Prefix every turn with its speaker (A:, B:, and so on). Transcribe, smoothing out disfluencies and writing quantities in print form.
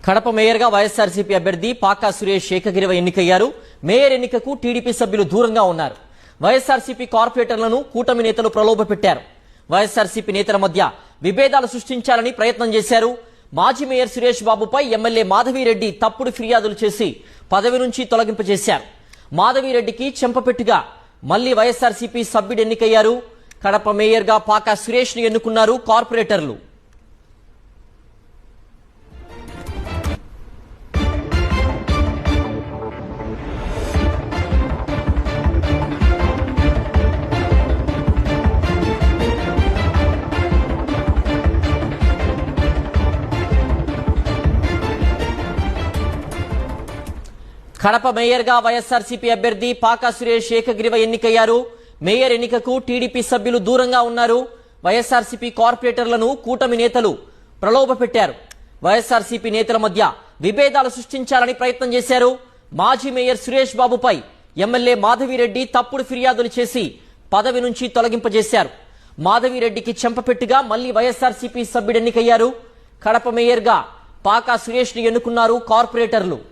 A: కడప మేయర్గా వైఎస్ఆర్సీపీ అభ్యర్థి పాకా సురేష్ ఏకగ్రీవ ఎన్నికయ్యారు. మేయర్ ఎన్నికకు టీడీపీ సభ్యులు దూరంగా ఉన్నారు. వైఎస్ఆర్సీపీ కార్పొరేటర్లను కూటమి నేతలు ప్రలోభపెట్టారు. వైఎస్ఆర్సీపీ నేతల మధ్య విభేదాలు సృష్టించాలని ప్రయత్నం చేశారు. మాజీ మేయర్ సురేష్ బాబుపై ఎమ్మెల్యే మాధవిరెడ్డి తప్పుడు ఫిర్యాదులు చేసి పదవి నుంచి తొలగింపజేశారు. మాధవిరెడ్డికి చెంపపెట్టుగా మళ్లీ వైఎస్ఆర్సీపీ సభ్యుడు ఎన్నికయ్యారు. కడప మేయర్గా పాకా సురేష్ ను ఎన్నుకున్నారు కార్పొరేటర్లు. కడప మేయర్గా వైఎస్ఆర్సీపీ అభ్యర్థి పాకా సురేష్ ఏకగ్రీవ ఎన్నికయ్యారు. మేయర్ ఎన్నికకు టీడీపీ సభ్యులు దూరంగా ఉన్నారు. వైఎస్ఆర్సీపీ కార్పొరేటర్లను కూటమి నేతలు ప్రలోభపెట్టారు. వైఎస్ఆర్సీపీ నేతల మధ్య విభేదాలు సృష్టించాలని ప్రయత్నం చేశారు. మాజీ మేయర్ సురేష్ బాబుపై ఎమ్మెల్యే మాధవిరెడ్డి తప్పుడు ఫిర్యాదులు చేసి పదవి నుంచి తొలగింపజేశారు. మాధవిరెడ్డికి చెంపపెట్టుగా మళ్లీ వైఎస్ఆర్సీపీ సభ్యుడు ఎన్నికయ్యారు. కడప మేయర్గా పాకా సురేష్ ను ఎన్నుకున్నారు కార్పొరేటర్లు.